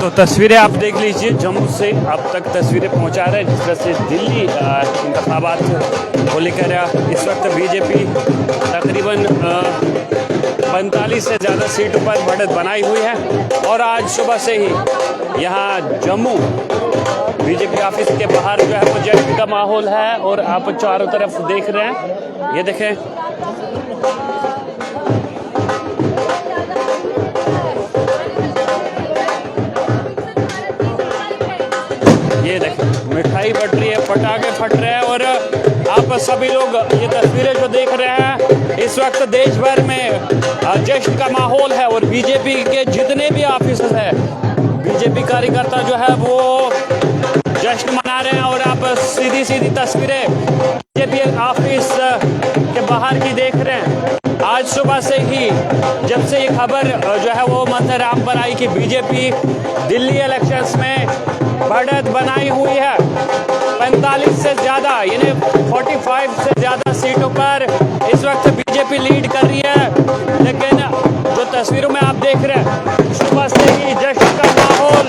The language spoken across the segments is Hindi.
तो तस्वीरें आप देख लीजिए, जम्मू से अब तक तस्वीरें पहुंचा रहे हैं जिस तरह से दिल्ली इंतखाबात को लेकर इस वक्त बीजेपी तकरीबन 45 से ज़्यादा सीटों पर बढ़त बनाई हुई है। और आज सुबह से ही यहाँ जम्मू बीजेपी ऑफिस के बाहर जो है वो जश्न का माहौल है और आप चारों तरफ देख रहे हैं। ये देखें, ये देखें, मिठाई बट रही है, पटाखे फट रहे हैं और आप सभी लोग ये तस्वीरें जो देख रहे हैं, इस वक्त देश भर में जश्न का माहौल है। और बीजेपी के जितने भी ऑफिस हैं, बीजेपी कार्यकर्ता जो है वो जश्न मना रहे हैं। और आप सीधी सीधी तस्वीरें बीजेपी ऑफिस के बाहर की देख रहे हैं। आज सुबह से ही जब से ये खबर जो है वो मंथर आम पर आई कि बीजेपी दिल्ली इलेक्शंस में बढ़त बनाई हुई है, 45 से ज़्यादा यानी 45 से ज़्यादा सीटों पर इस वक्त बीजेपी लीड कर रही है। लेकिन जो तस्वीरों में आप देख रहे हैं, सुबह से ही जश्न का माहौल,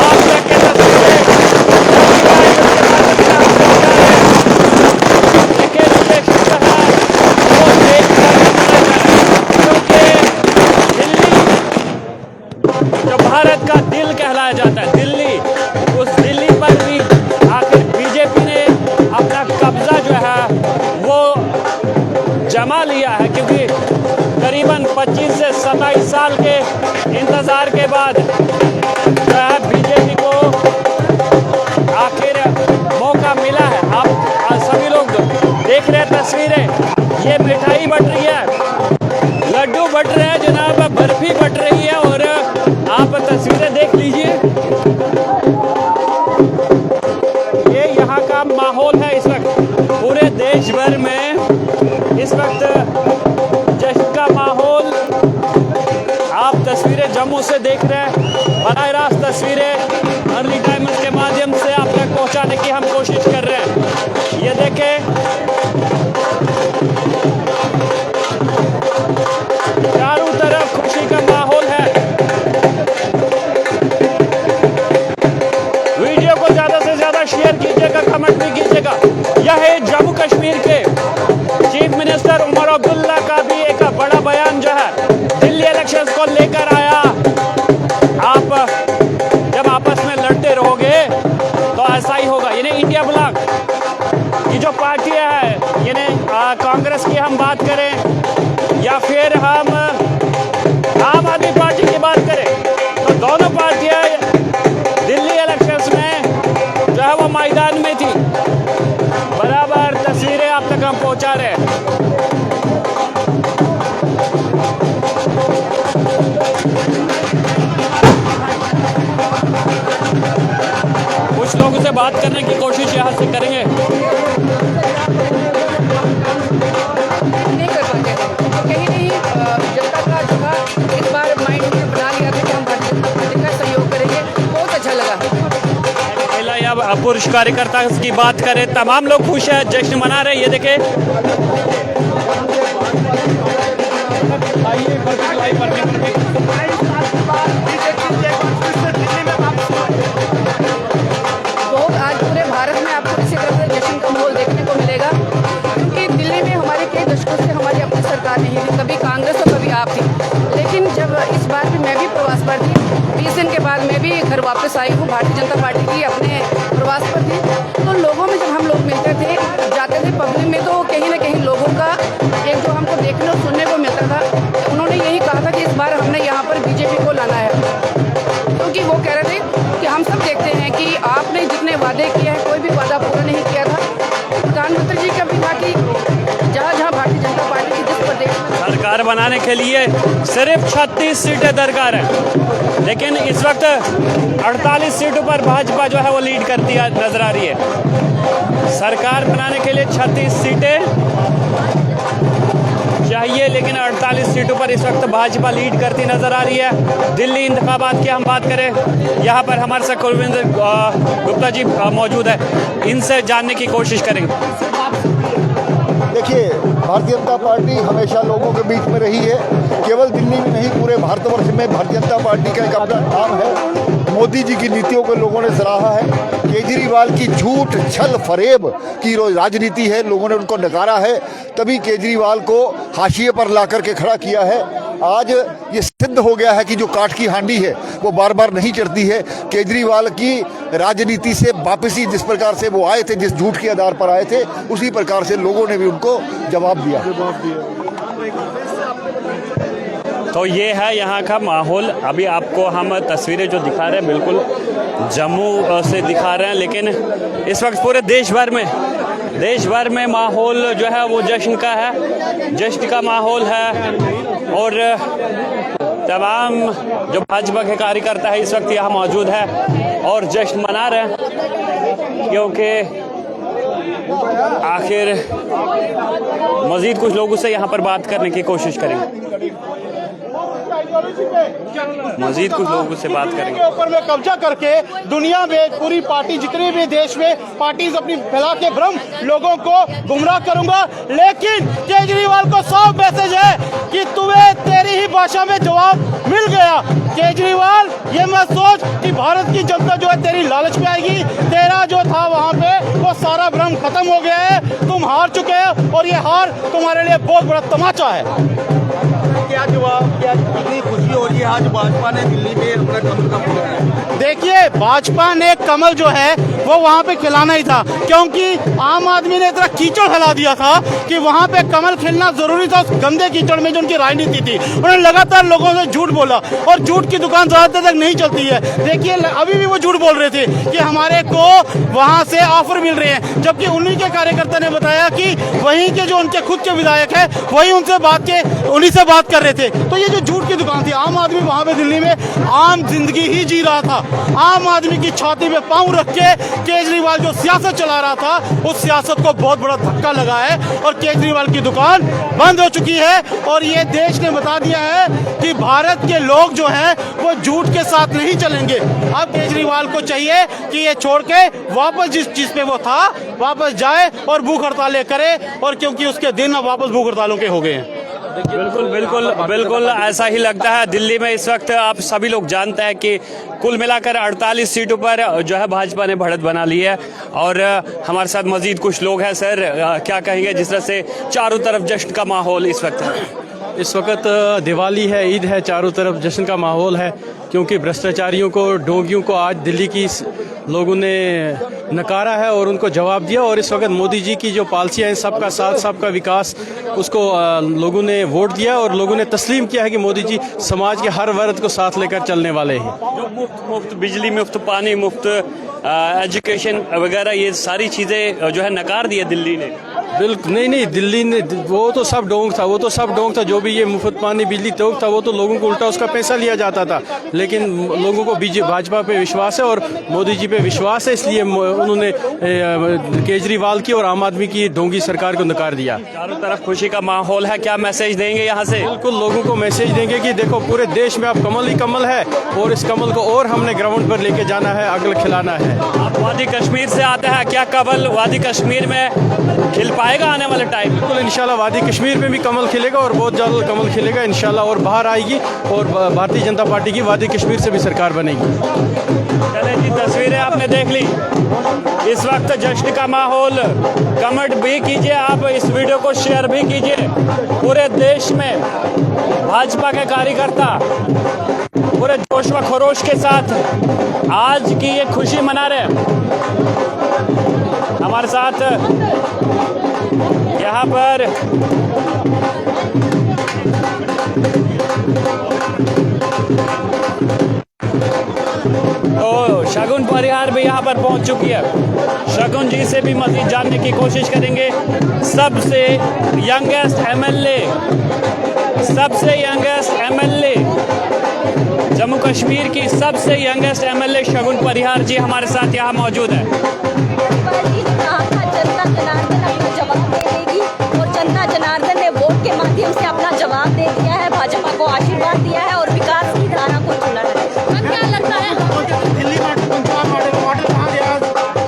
आप देखें तस्वीरें, जो भारत का दिल कहलाया जाता है, दिल्ली, उस दिल्ली पर भी आखिर बीजेपी ने अपना कब्जा जो है वो जमा लिया है। क्योंकि करीबन 25 से 27 साल के इंतजार के बाद जो है बीजेपी को आखिर मौका मिला है। आप सभी लोग देख रहे हैं तस्वीरें, ये मिठाई बट रही है, लड्डू बट रहे हैं जनाब, बर्फी बट रही है। और आप तस्वीरें देख लीजिए, ये यहाँ का माहौल है इस वक्त पूरे देश भर में। इस वक्त जश्न का माहौल आप तस्वीरें जम्मू से देख रहे हैं। बराह रास्त तस्वीरें अर्ली टाइम्स के माध्यम से आप तक पहुँचाने की हम कोशिश कर रहे हैं। ये देखें, चारों तरफ खुशी का माहौल है। वीडियो को ज्यादा से ज्यादा शेयर कीजिएगा, कमेंट भी कीजिएगा। यह है जम्मू कश्मीर के चीफ मिनिस्टर उमर अब्दुल्ला का भी एक बड़ा बयान जो है दिल्ली इलेक्शंस को लेकर आया। आप जब आपस में लड़ते रहोगे तो ऐसा ही होगा। यानी इंडिया ब्लॉक की जो पार्टियां हैं, यानी कांग्रेस की हम बात करें या फिर हम आम आदमी पार्टी की बात करें, तो दोनों पार्टियां दिल्ली इलेक्शंस में जो है वो मैदान में थी। बराबर तस्वीरें आप तक हम पहुंचा रहे हैं। कुछ लोगों से बात करने की कोशिश यहाँ से करेंगे। नहीं कर पाते तो कहीं नहीं जनता का जो था इस बार माइंड में बना लिया था कि हम भारतीय जनता पार्टी का सहयोग करेंगे। बहुत अच्छा लगा। पहला या पुरुष कार्यकर्ता की बात करें, तमाम लोग खुश हैं, जश्न मना रहे हैं। ये देखें, बहुत आज पूरे भारत में आपको इसी तरह से जश्न का माहौल देखने को मिलेगा। क्योंकि दिल्ली में हमारे कई दशकों से हमारी अपनी सरकार नहीं थी, कभी कांग्रेस और कभी आप थी। लेकिन जब इस बार भी मैं भी प्रवास पर थी, 20 दिन के बाद मैं भी घर वापस आई हूँ, भारतीय जनता पार्टी की अपने प्रवास पर थी। तो लोगों में जब हम लोग मिलते थे, जाते थे पब्लिक में, तो कहीं ना कहीं लोगों का एक जो हमको देखने और सुनने को मिलता था, उन्होंने यही कहा था कि इस बार हमने यहाँ पर बीजेपी को लाना है। क्योंकि वो कह रहे थे कि हम सब देखते हैं कि आपने जितने वादे किए हैं, कोई भी वादा पूरा नहीं किया था। प्रधानमंत्री जी का भी था कि जहाँ जहाँ भारतीय जनता पार्टी की जिस प्रदेश में सरकार बनाने के लिए सिर्फ 36 सीटें दरकार है, लेकिन इस वक्त 48 सीटों पर भाजपा जो है वो लीड करती नजर आ रही है। सरकार बनाने के लिए 36 सीटें चाहिए, लेकिन 48 सीटों पर इस वक्त भाजपा लीड करती नजर आ रही है। दिल्ली इंतखाबात की हम बात करें, यहाँ पर हमारे साथ कुलविंदर गुप्ता जी मौजूद है, इनसे जानने की कोशिश करेंगे। देखिए, भारतीय जनता पार्टी हमेशा लोगों के बीच में रही है। केवल दिल्ली में नहीं, पूरे भारतवर्ष में भारतीय जनता पार्टी का एक अपना नाम है। मोदी जी की नीतियों को लोगों ने सराहा है। केजरीवाल की झूठ छल फरेब की राजनीति है, लोगों ने उनको नकारा है, तभी केजरीवाल को हाशिए पर ला करके खड़ा किया है। आज ये सिद्ध हो गया है कि जो काठ की हांडी है वो बार बार नहीं चढ़ती है। केजरीवाल की राजनीति से वापसी, जिस प्रकार से वो आए थे, जिस झूठ के आधार पर आए थे, उसी प्रकार से लोगों ने भी उनको जवाब दिया। तो ये है यहाँ का माहौल। अभी आपको हम तस्वीरें जो दिखा रहे हैं बिल्कुल जम्मू से दिखा रहे हैं, लेकिन इस वक्त पूरे देश भर में माहौल जो है वो जश्न का है, जश्न का माहौल है। और तमाम जो भाजपा के कार्यकर्ता है इस वक्त यहाँ मौजूद है और जश्न मना रहे हैं, क्योंकि आखिर मजीद कुछ लोगों से यहाँ पर बात करने की कोशिश करेंगे, मजीद कुछ लोगों से बात करेंगे। ऊपर में कब्जा करके दुनिया में पूरी पार्टी, जितने भी देश में पार्टीज अपनी फैला के भ्रम लोगों को गुमराह करूंगा। लेकिन केजरीवाल को 100 मैसेज है कि तुम्हें तेरी ही भाषा में जवाब मिल गया। केजरीवाल ये मत सोच कि भारत की जनता जो है तेरी लालच में आएगी। तेरा जो था वहाँ पे वो सारा भ्रम खत्म हो गया है, तुम हार चुके हो और ये हार तुम्हारे लिए बहुत बड़ा तमाचा है। क्या जवाब, क्या कितनी खुशी हो रही है आज भाजपा ने दिल्ली में अपना कमल का फूल है? देखिए, भाजपा ने कमल जो है वो वहाँ पे खिलाना ही था, क्योंकि आम आदमी ने इतना कीचड़ फैला दिया था कि वहाँ पे कमल खिलना जरूरी था। उस गंदे कीचड़ में जो उनकी राजनीति थी, उन्होंने लगातार लोगों से झूठ बोला और झूठ की दुकान ज्यादा देर तक नहीं चलती है। देखिए, अभी भी वो झूठ बोल रहे थे कि हमारे को वहाँ से ऑफर मिल रहे हैं, जबकि उन्हीं के कार्यकर्ता ने बताया कि वहीं के जो उनके खुद के विधायक है वही उनसे उन्हीं से बात कर रहे थे। तो ये जो झूठ की दुकान थी, आम आदमी वहाँ पे दिल्ली में आम जिंदगी ही जी रहा था। आम आदमी की छाती पे पांव रख के केजरीवाल जो सियासत चला रहा था, उस सियासत को बहुत बड़ा धक्का लगा है और केजरीवाल की दुकान बंद हो चुकी है। और ये देश ने बता दिया है कि भारत के लोग जो हैं वो झूठ के साथ नहीं चलेंगे। अब केजरीवाल को चाहिए कि ये छोड़ के वापस जिस चीज पे वो था वापस जाए और भूख हड़तालें करे, और क्योंकि उसके दिन अब वापस भूख हड़तालों के हो गए हैं। बिल्कुल ऐसा ही लगता है। दिल्ली में इस वक्त आप सभी लोग जानते हैं कि कुल मिलाकर 48 सीटों पर जो है भाजपा ने बढ़त बना ली है। और हमारे साथ मजीद कुछ लोग हैं। सर, क्या कहेंगे जिस तरह से चारों तरफ जश्न का माहौल इस वक्त है? इस वक्त दिवाली है, ईद है, चारों तरफ जश्न का माहौल है, क्योंकि भ्रष्टाचारियों को, डोंगियों को आज दिल्ली की लोगों ने नकारा है और उनको जवाब दिया। और इस वक्त मोदी जी की जो पॉलिसियाँ हैं, सबका साथ सबका विकास, उसको लोगों ने वोट दिया और लोगों ने तस्लीम किया है कि मोदी जी समाज के हर वर्ग को साथ लेकर चलने वाले हैं। जो मुफ्त बिजली, मुफ्त पानी, मुफ्त एजुकेशन वगैरह, ये सारी चीज़ें जो है नकार दी है दिल्ली ने। बिल्कुल नहीं, दिल्ली ने वो तो सब डोंग था, जो भी ये मुफ्त पानी बिजली टोक था, वो तो लोगों को उल्टा उसका पैसा लिया जाता था। लेकिन लोगों को भाजपा पे विश्वास है और मोदी जी पे विश्वास है, इसलिए उन्होंने केजरीवाल की और आम आदमी की डोंगी सरकार को नकार दिया। चारों तरफ खुशी का माहौल है, क्या मैसेज देंगे यहाँ से? बिल्कुल लोगों को मैसेज देंगे कि देखो, पूरे देश में अब कमल ही कमल है और इस कमल को और हमने ग्राउंड पर लेके जाना है, अगल खिलाना है। आप वादी कश्मीर से आते हैं, क्या कमल वादी कश्मीर में खिल पाएगा आने वाले टाइम? बिल्कुल, इंशाल्लाह वादी कश्मीर में भी कमल खिलेगा और बहुत जल्द कमल खिलेगा इंशाल्लाह, और बाहर आएगी और भारतीय जनता पार्टी की वादी कश्मीर से भी सरकार बनेगी। चले जी, तस्वीरें आपने देख ली। इस वक्त जश्न का माहौल, कमेंट भी कीजिए आप, इस वीडियो को शेयर भी कीजिए। पूरे देश में भाजपा के कार्यकर्ता पूरे जोश व खरोश के साथ आज की ये खुशी मना रहे हैं। हमारे साथ यहाँ पर तो शगुन परिहार भी यहाँ पर पहुँच चुकी है। शगुन जी से भी मज़ीद जानने की कोशिश करेंगे। सबसे यंगेस्ट एमएलए जम्मू कश्मीर की सबसे यंगेस्ट एमएलए शगुन परिहार जी हमारे साथ यहाँ मौजूद है। जनता जनार्दन अपना जवाब दे देगी और जनता जनार्दन ने वोट के माध्यम से अपना जवाब दे दिया है, भाजपा को आशीर्वाद दिया है और विकास की धारा को चुना है। क्या लगता है दिल्ली मॉडल कहाँ गया?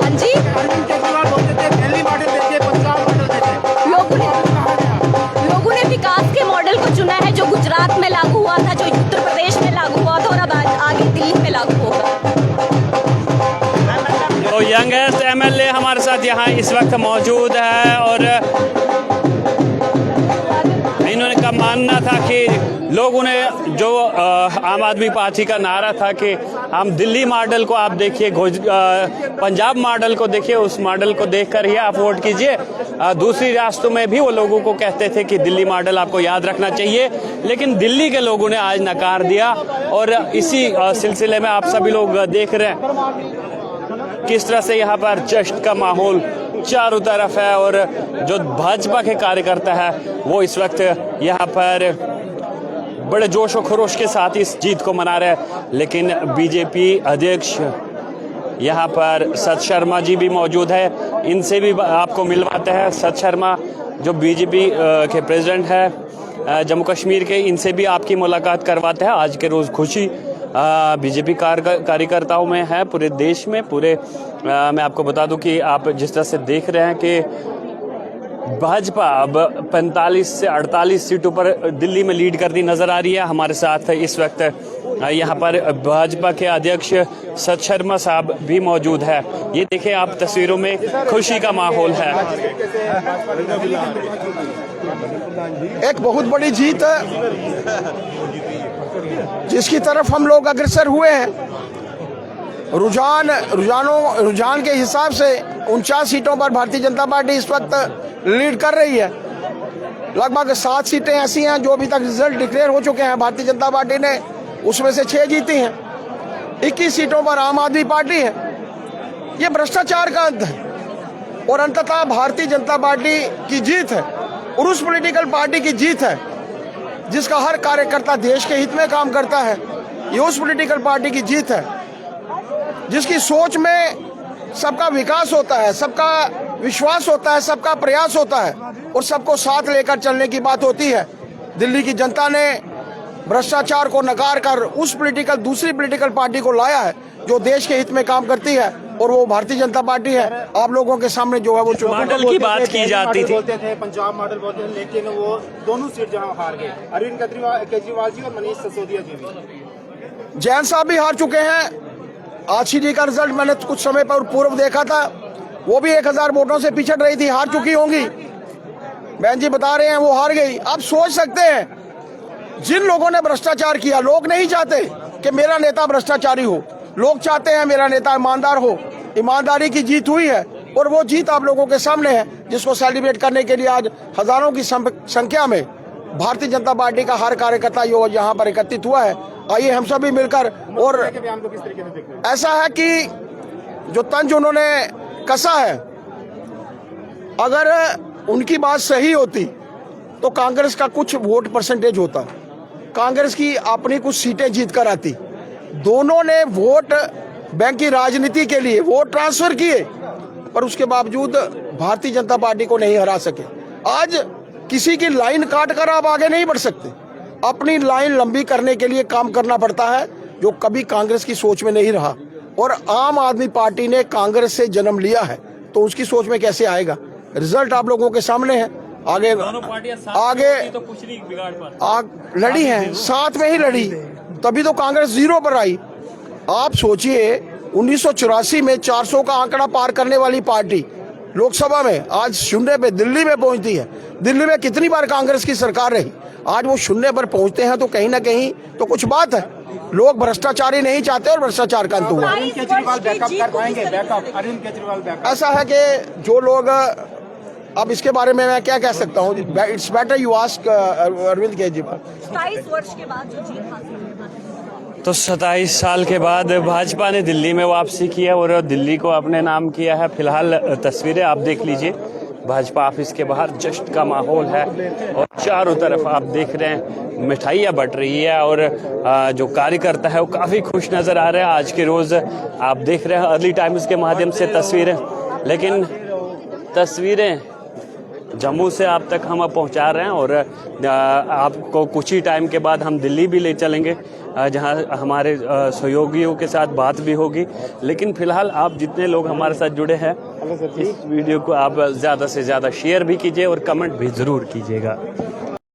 हाँ जी, अरविंद केजरीवाल बोलते थे दिल्ली मॉडल देखिए, पंजाब मॉडल देखिए, लोगों ने गुजरात में लागू हुआ था, जो उत्तर प्रदेश में लागू हुआ था, और अब आगे दिल्ली में लागू होगा। तो यंगेस्ट एमएलए हमारे साथ यहाँ इस वक्त मौजूद है और इन्होंने का मानना था कि लोगों ने जो आम आदमी पार्टी का नारा था कि हम दिल्ली मॉडल को आप देखिए, पंजाब मॉडल को देखिए, उस मॉडल को देखकर ही आप वोट कीजिए। दूसरी रियासतों में भी वो लोगों को कहते थे कि दिल्ली मॉडल आपको याद रखना चाहिए, लेकिन दिल्ली के लोगों ने आज नकार दिया। और इसी सिलसिले में आप सभी लोग देख रहे हैं किस तरह से यहाँ पर जश्न का माहौल चारों तरफ है और जो भाजपा के कार्यकर्ता है वो इस वक्त यहाँ पर बड़े जोश और खरोश के साथ इस जीत को मना रहे हैं। लेकिन बीजेपी अध्यक्ष यहाँ पर सत शर्मा जी भी मौजूद है, इनसे भी आपको मिलवाते हैं। सत शर्मा जो बीजेपी के प्रेसिडेंट है जम्मू कश्मीर के, इनसे भी आपकी मुलाकात करवाते हैं। आज के रोज़ खुशी बीजेपी कार्यकर्ताओं में है पूरे देश में। मैं आपको बता दूं कि आप जिस तरह से देख रहे हैं कि भाजपा अब 45 से 48 सीटों पर दिल्ली में लीड करती नजर आ रही है। हमारे साथ इस वक्त यहाँ पर भाजपा के अध्यक्ष सत शर्मा साहब भी मौजूद है। ये देखें आप तस्वीरों में खुशी का माहौल है। एक बहुत बड़ी जीत जिसकी तरफ हम लोग अग्रसर हुए हैं। रुझान के हिसाब से 49 सीटों पर भारतीय जनता पार्टी इस वक्त लीड कर रही है। लगभग 7 सीटें ऐसी हैं जो अभी तक रिजल्ट डिक्लेयर हो चुके हैं, भारतीय जनता पार्टी ने उसमें से 6 जीती हैं। 21 सीटों पर आम आदमी पार्टी है। ये भ्रष्टाचार का अंत है और अंततः भारतीय जनता पार्टी की जीत है और उस पॉलिटिकल पार्टी की जीत है जिसका हर कार्यकर्ता देश के हित में काम करता है। ये उस पॉलिटिकल पार्टी की जीत है जिसकी सोच में सबका विकास होता है, सबका विश्वास होता है, सबका प्रयास होता है और सबको साथ लेकर चलने की बात होती है। दिल्ली की जनता ने भ्रष्टाचार को नकार कर उस दूसरी पॉलिटिकल पार्टी को लाया है जो देश के हित में काम करती है और वो भारतीय जनता पार्टी है। आप लोगों के सामने जो है वो मॉडल की बात की जाती थी, बोलते थे पंजाब मॉडल बोलते थे, लेकिन वो दोनों सीट जहां हार गए, अरविंद केजरीवाल जी और मनीष सिसोदिया जी भी। जैन साहब भी हार चुके हैं। आशी जी का रिजल्ट मैंने कुछ समय पर पूर्व देखा था, वो भी 1000 वोटों से पिछड़ रही थी, हार चुकी होंगी। बहन जी बता रहे हैं वो हार गई। आप सोच सकते हैं जिन लोगों ने भ्रष्टाचार किया, लोग नहीं चाहते कि मेरा नेता भ्रष्टाचारी हो, लोग चाहते हैं मेरा नेता ईमानदार हो। ईमानदारी की जीत हुई है और वो जीत आप लोगों के सामने है, जिसको सेलिब्रेट करने के लिए आज हजारों की संख्या में भारतीय जनता पार्टी का हर कार्यकर्ता यहाँ पर एकत्रित हुआ है। आइए हम सभी मिलकर, और ऐसा है कि जो तंज उन्होंने कसा है, अगर उनकी बात सही होती तो कांग्रेस का कुछ वोट परसेंटेज होता, कांग्रेस की अपनी कुछ सीटें जीत कर आती। दोनों ने वोट बैंक की राजनीति के लिए वोट ट्रांसफर किए पर उसके बावजूद भारतीय जनता पार्टी को नहीं हरा सके। आज किसी की लाइन काट कर आप आगे नहीं बढ़ सकते, अपनी लाइन लंबी करने के लिए काम करना पड़ता है, जो कभी कांग्रेस की सोच में नहीं रहा। और आम आदमी पार्टी ने कांग्रेस से जन्म लिया है तो उसकी सोच में कैसे आएगा। रिजल्ट आप लोगों के सामने है। आगे तो कुछ नहीं बिगाड़ पाती, लड़ी है, साथ में ही लड़ी, तभी तो कांग्रेस 0 पर आई। आप सोचिए 1984 में 400 का आंकड़ा पार करने वाली पार्टी लोकसभा में आज 0 पे दिल्ली में पहुंचती है। दिल्ली में कितनी बार कांग्रेस की सरकार रही, आज वो 0 पर पहुंचते हैं तो कहीं ना कहीं तो कुछ बात है। लोग भ्रष्टाचारी नहीं चाहते और भ्रष्टाचार का अंत हुआ। अरविंद केजरीवाल बैकअप कर पाएंगे? अरविंद केजरीवाल बैकअप। ऐसा है कि जो लोग, अब इसके बारे में मैं क्या कह सकता हूँ, it's better you ask Arvind Kejriwal. 27 वर्ष के बाद जो जीत हासिल हुई। तो 27 साल के बाद भाजपा ने दिल्ली में वापसी की है और दिल्ली को अपने नाम किया है। फिलहाल तस्वीरें आप देख लीजिए, भाजपा ऑफिस के बाहर जश्न का माहौल है और चारों तरफ आप देख रहे हैं मिठाइयाँ बट रही है और जो कार्यकर्ता है वो काफ़ी खुश नज़र आ रहे हैं। आज के रोज़ आप देख रहे हैं अर्ली टाइम्स के माध्यम से तस्वीरें, लेकिन तस्वीरें जम्मू से आप तक हम पहुंचा रहे हैं और आपको कुछ ही टाइम के बाद हम दिल्ली भी ले चलेंगे जहां हमारे सहयोगियों के साथ बात भी होगी। लेकिन फिलहाल आप जितने लोग हमारे साथ जुड़े हैं इस वीडियो को आप ज़्यादा से ज़्यादा शेयर भी कीजिए और कमेंट भी ज़रूर कीजिएगा।